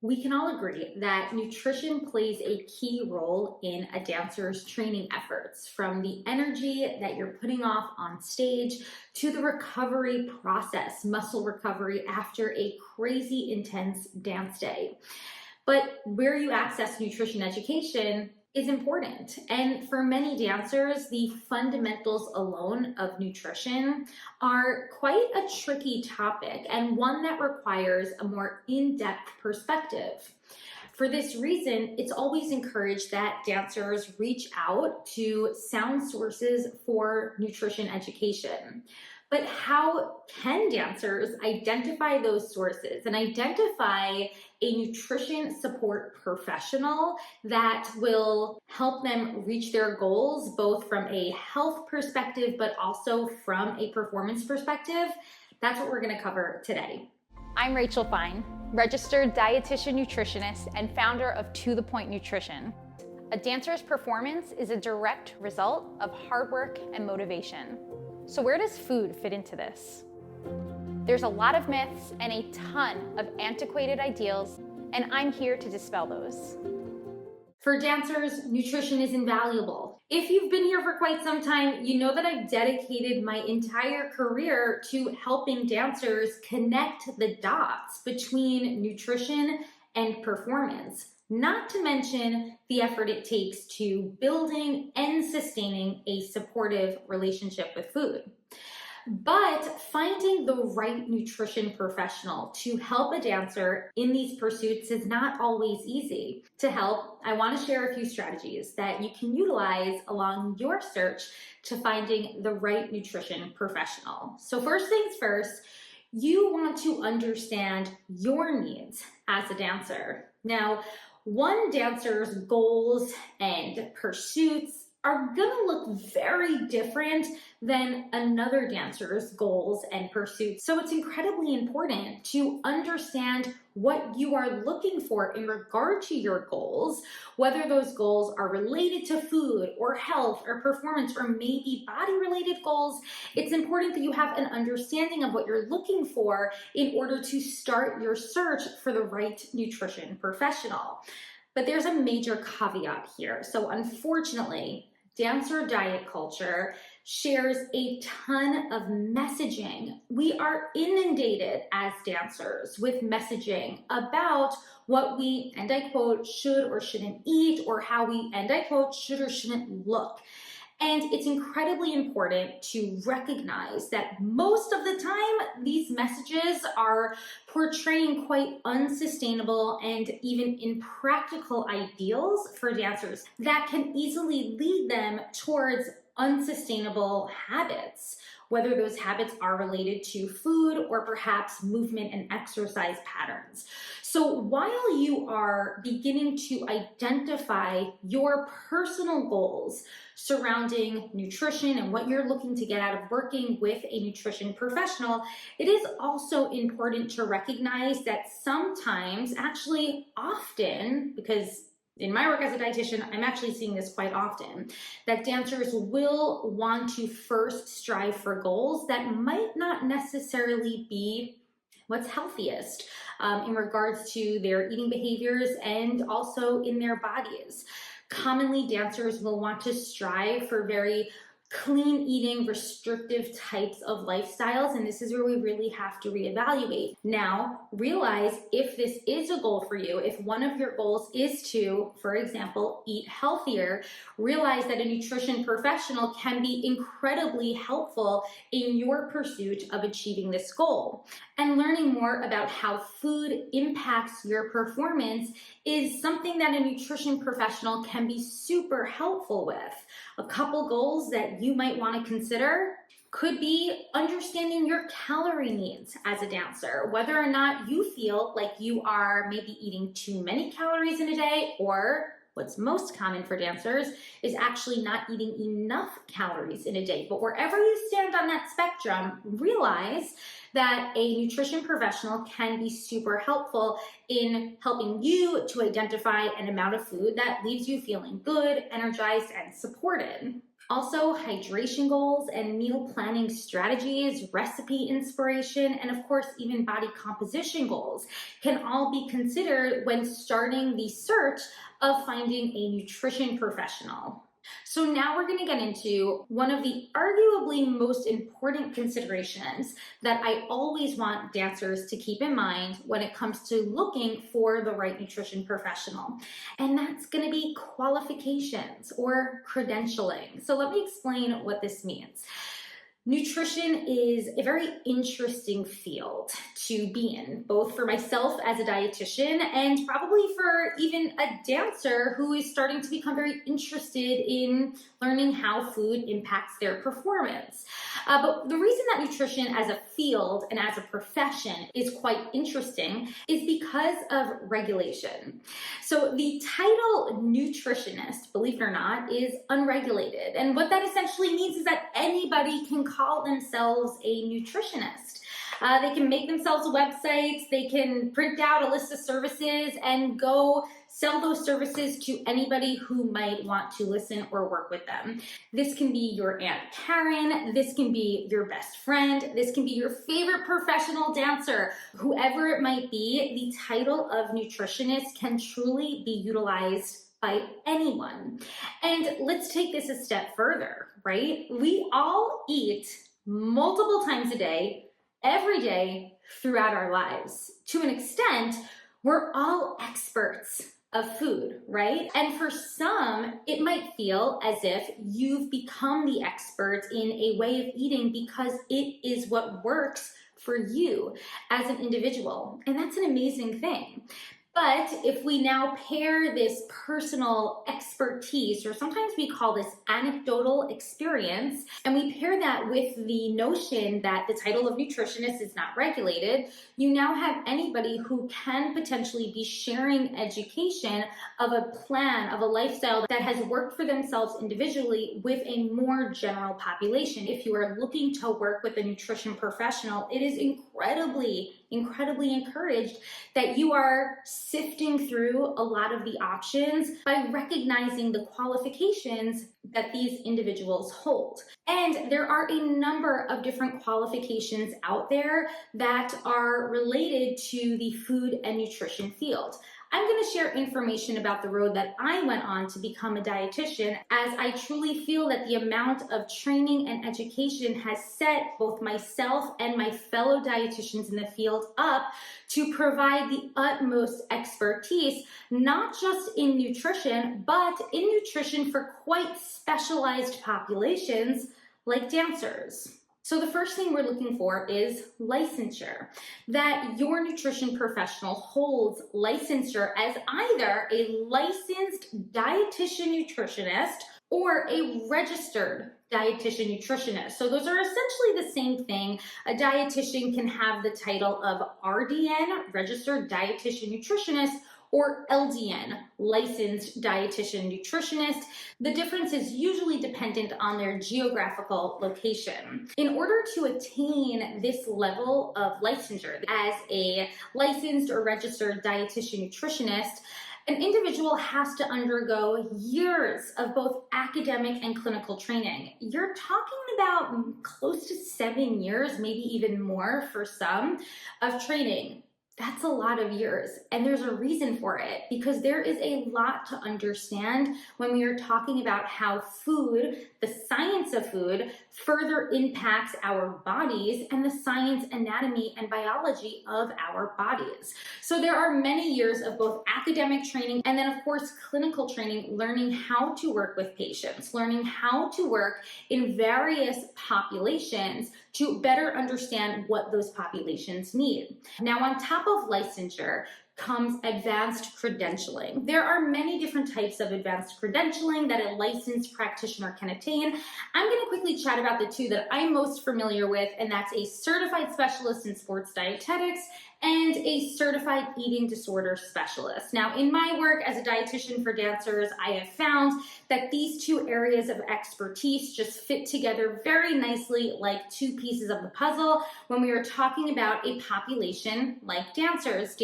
We can all agree that nutrition plays a key role in a dancer's training efforts, from the energy that you're putting off on stage to the recovery process, muscle recovery after a crazy intense dance day. But where you access nutrition education is important. And for many dancers, the fundamentals alone of nutrition are quite a tricky topic and one that requires a more in-depth perspective. For this reason, it's always encouraged that dancers reach out to sound sources for nutrition education. But how can dancers identify those sources and identify a nutrition support professional that will help them reach their goals, both from a health perspective, but also from a performance perspective? That's what we're going to cover today. I'm Rachel Fine, registered dietitian nutritionist and founder of To The Point Nutrition. A dancer's performance is a direct result of hard work and motivation. So where does food fit into this? There's a lot of myths and a ton of antiquated ideals, and I'm here to dispel those. For dancers, nutrition is invaluable. If you've been here for quite some time, you know that I've dedicated my entire career to helping dancers connect the dots between nutrition and performance, not to mention the effort it takes to building and sustaining a supportive relationship with food. But finding the right nutrition professional to help a dancer in these pursuits is not always easy. To help, I want to share a few strategies that you can utilize along your search to finding the right nutrition professional. So first things first, you want to understand your needs as a dancer. Now, one dancer's goals and pursuits are going to look very different than another dancer's goals and pursuits. So it's incredibly important to understand what you are looking for in regard to your goals, whether those goals are related to food or health or performance or maybe body-related goals. It's important that you have an understanding of what you're looking for in order to start your search for the right nutrition professional. But there's a major caveat here. So unfortunately, dancer diet culture shares a ton of messaging. We are inundated as dancers with messaging about what we, and I quote, should or shouldn't eat, or how we, and I quote, should or shouldn't look. And it's incredibly important to recognize that most of the time, these messages are portraying quite unsustainable and even impractical ideals for dancers that can easily lead them towards unsustainable habits, whether those habits are related to food or perhaps movement and exercise patterns. So while you are beginning to identify your personal goals surrounding nutrition and what you're looking to get out of working with a nutrition professional, it is also important to recognize that sometimes, actually often, because in my work as a dietitian, I'm actually seeing this quite often, that dancers will want to first strive for goals that might not necessarily be what's healthiest in regards to their eating behaviors and also in their bodies. Commonly, dancers will want to strive for very clean eating, restrictive types of lifestyles, and this is where we really have to reevaluate. Now, realize if this is a goal for you, if one of your goals is to, for example, eat healthier, realize that a nutrition professional can be incredibly helpful in your pursuit of achieving this goal. And learning more about how food impacts your performance is something that a nutrition professional can be super helpful with. A couple goals that you might want to consider could be understanding your calorie needs as a dancer, whether or not you feel like you are maybe eating too many calories in a day, or what's most common for dancers is actually not eating enough calories in a day. But wherever you stand on that spectrum, realize that a nutrition professional can be super helpful in helping you to identify an amount of food that leaves you feeling good, energized, and supported. Also, hydration goals and meal planning strategies, recipe inspiration, and of course, even body composition goals can all be considered when starting the search of finding a nutrition professional. So now we're going to get into one of the arguably most important considerations that I always want dancers to keep in mind when it comes to looking for the right nutrition professional. And that's going to be qualifications or credentialing. So let me explain what this means. Nutrition is a very interesting field to be in, both for myself as a dietitian and probably for even a dancer who is starting to become very interested in learning how food impacts their performance. But the reason that nutrition as a field and as a profession is quite interesting is because of regulation. So the title nutritionist, believe it or not, is unregulated. And what that essentially means is that anybody can call themselves a nutritionist. They can make themselves websites, they can print out a list of services and go sell those services to anybody who might want to listen or work with them. This can be your Aunt Karen, this can be your best friend, this can be your favorite professional dancer. Whoever it might be, the title of nutritionist can truly be utilized by anyone. And let's take this a step further, right? We all eat multiple times a day, every day, throughout our lives. To an extent, we're all experts of food, right? And for some, it might feel as if you've become the expert in a way of eating because it is what works for you as an individual. And that's an amazing thing. But if we now pair this personal expertise, or sometimes we call this anecdotal experience, and we pair that with the notion that the title of nutritionist is not regulated, you now have anybody who can potentially be sharing education of a plan, of a lifestyle that has worked for themselves individually with a more general population. If you are looking to work with a nutrition professional, it is incredibly encouraged that you are sifting through a lot of the options by recognizing the qualifications that these individuals hold. And there are a number of different qualifications out there that are related to the food and nutrition field. I'm going to share information about the road that I went on to become a dietitian, as I truly feel that the amount of training and education has set both myself and my fellow dietitians in the field up to provide the utmost expertise, not just in nutrition, but in nutrition for quite specialized populations like dancers. So the first thing we're looking for is licensure, that your nutrition professional holds licensure as either a licensed dietitian nutritionist or a registered dietitian nutritionist. So those are essentially the same thing. A dietitian can have the title of RDN, registered dietitian nutritionist, or LDN, licensed dietitian nutritionist. The difference is usually dependent on their geographical location. In order to attain this level of licensure as a licensed or registered dietitian nutritionist, an individual has to undergo years of both academic and clinical training. You're talking about close to 7 years, maybe even more for some, of training. That's a lot of years, and there's a reason for it, because there is a lot to understand when we are talking about how food, the science of food, further impacts our bodies and the science, anatomy, and biology of our bodies. So there are many years of both academic training and then, of course, clinical training, learning how to work with patients, learning how to work in various populations to better understand what those populations need. Now, on top of licensure comes advanced credentialing. There are many different types of advanced credentialing that a licensed practitioner can attain. I'm going to quickly chat about the two that I'm most familiar with, and that's a certified specialist in sports dietetics and a certified eating disorder specialist. Now, in my work as a dietitian for dancers, I have found that these two areas of expertise just fit together very nicely like two pieces of the puzzle when we are talking about a population like dancers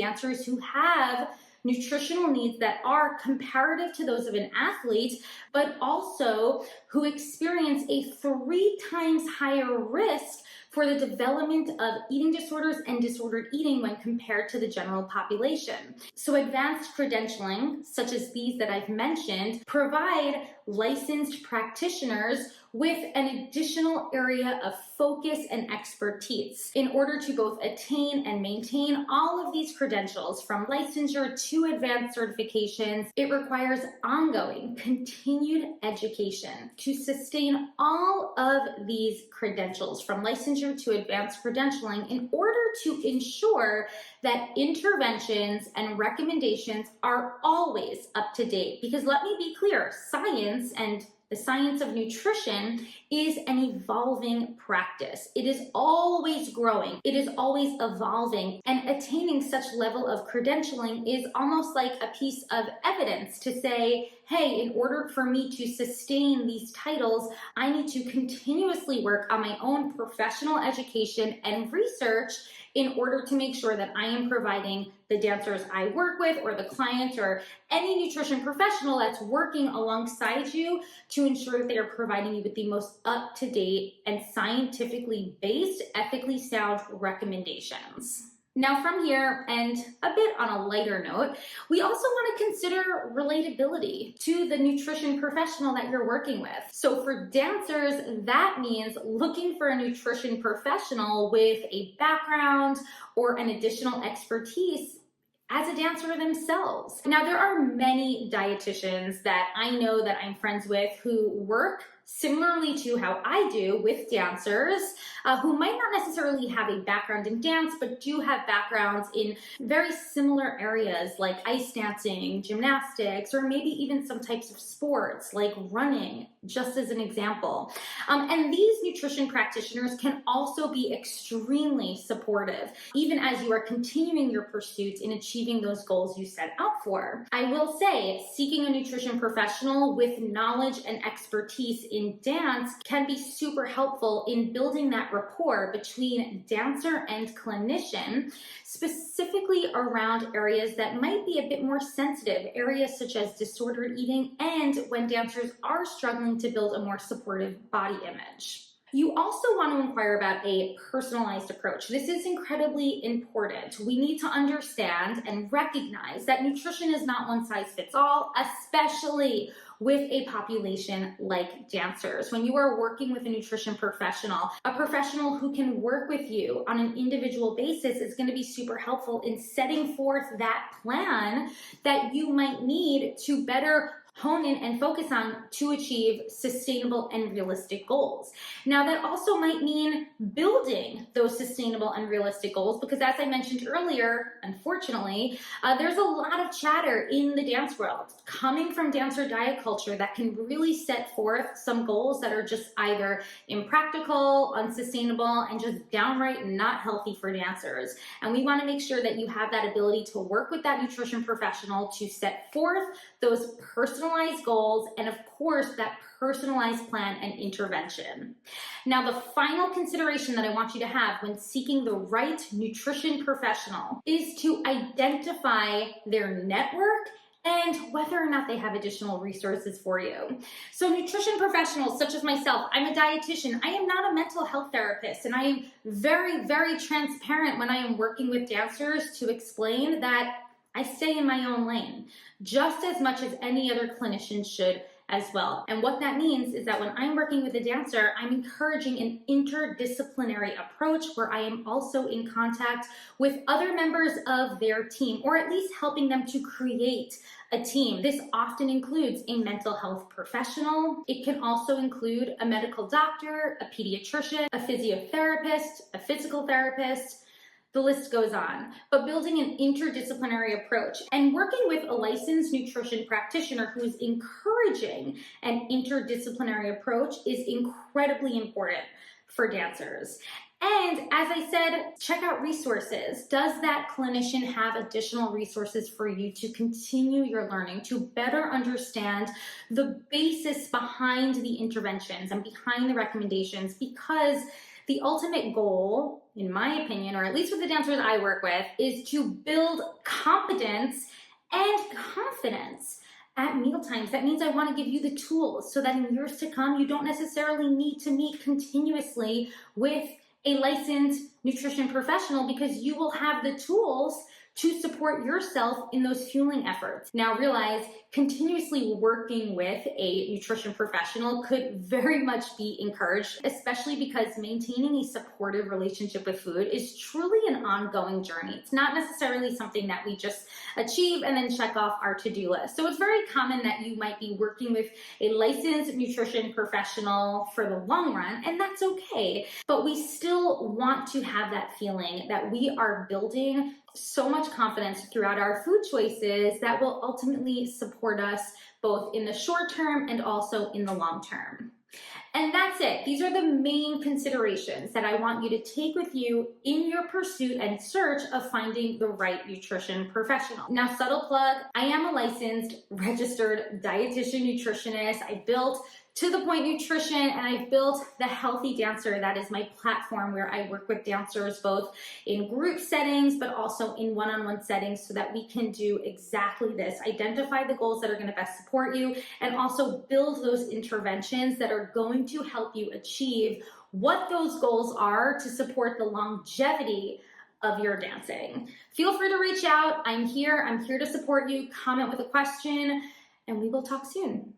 who have nutritional needs that are comparative to those of an athlete, but also who experience a 3 times higher risk for the development of eating disorders and disordered eating when compared to the general population. So advanced credentialing, such as these that I've mentioned, provide licensed practitioners with an additional area of focus and expertise in order to both attain and maintain all of these credentials from licensure to advanced certifications. It requires ongoing, continued education to sustain all of these credentials from licensure to advanced credentialing in order to ensure that interventions and recommendations are always up to date. Because let me be clear, science and the science of nutrition is an evolving practice. It is always growing. It is always evolving. And attaining such level of credentialing is almost like a piece of evidence to say, hey, in order for me to sustain these titles, I need to continuously work on my own professional education and research in order to make sure that I am providing the dancers I work with or the clients or any nutrition professional that's working alongside you to ensure that they are providing you with the most up-to-date and scientifically based, ethically sound recommendations. Now from here, and a bit on a lighter note, we also want to consider relatability to the nutrition professional that you're working with. So for dancers, that means looking for a nutrition professional with a background or an additional expertise as a dancer themselves. Now, there are many dietitians that I know that I'm friends with who work similarly to how I do with dancers who might not necessarily have a background in dance, but do have backgrounds in very similar areas like ice dancing, gymnastics, or maybe even some types of sports like running, just as an example. And these nutrition practitioners can also be extremely supportive, even as you are continuing your pursuit in achieving those goals you set out for. I will say, seeking a nutrition professional with knowledge and expertise in dance can be super helpful in building that rapport between dancer and clinician, specifically around areas that might be a bit more sensitive, areas such as disordered eating and when dancers are struggling to build a more supportive body image. You also want to inquire about a personalized approach. This is incredibly important. We need to understand and recognize that nutrition is not one size fits all, especially with a population like dancers. When you are working with a nutrition professional, a professional who can work with you on an individual basis is going to be super helpful in setting forth that plan that you might need to better hone in and focus on to achieve sustainable and realistic goals. Now, that also might mean building those sustainable and realistic goals because, as I mentioned earlier, unfortunately, there's a lot of chatter in the dance world coming from dancer diet culture that can really set forth some goals that are just either impractical, unsustainable, and just downright not healthy for dancers. And we want to make sure that you have that ability to work with that nutrition professional to set forth those personalized goals and, of course, that personalized plan and intervention. Now, the final consideration that I want you to have when seeking the right nutrition professional is to identify their network and whether or not they have additional resources for you. So nutrition professionals such as myself, I'm a dietitian. I am not a mental health therapist, and I am very, very transparent when I am working with dancers to explain that I stay in my own lane just as much as any other clinician should as well. And what that means is that when I'm working with a dancer, I'm encouraging an interdisciplinary approach where I am also in contact with other members of their team, or at least helping them to create a team. This often includes a mental health professional. It can also include a medical doctor, a pediatrician, a physiotherapist, a physical therapist. The list goes on, but building an interdisciplinary approach and working with a licensed nutrition practitioner who is encouraging an interdisciplinary approach is incredibly important for dancers. And as I said, check out resources. Does that clinician have additional resources for you to continue your learning, to better understand the basis behind the interventions and behind the recommendations? Because the ultimate goal, in my opinion, or at least with the dancers I work with, is to build competence and confidence at mealtimes. That means I want to give you the tools so that in years to come, you don't necessarily need to meet continuously with a licensed nutrition professional, because you will have the tools to support yourself in those fueling efforts. Now realize, continuously working with a nutrition professional could very much be encouraged, especially because maintaining a supportive relationship with food is truly an ongoing journey. It's not necessarily something that we just achieve and then check off our to-do list. So it's very common that you might be working with a licensed nutrition professional for the long run, and that's okay. But we still want to have that feeling that we are building so much confidence throughout our food choices that will ultimately support us both in the short term and also in the long term. And that's it. These are the main considerations that I want you to take with you in your pursuit and search of finding the right nutrition professional. Now, subtle plug, I am a licensed, registered dietitian nutritionist. I built To The Point Nutrition, and I've built The Healthy Dancer. That is my platform where I work with dancers both in group settings, but also in one-on-one settings, so that we can do exactly this: identify the goals that are going to best support you, and also build those interventions that are going to help you achieve what those goals are to support the longevity of your dancing. Feel free to reach out. I'm here to support you. Comment with a question, and we will talk soon.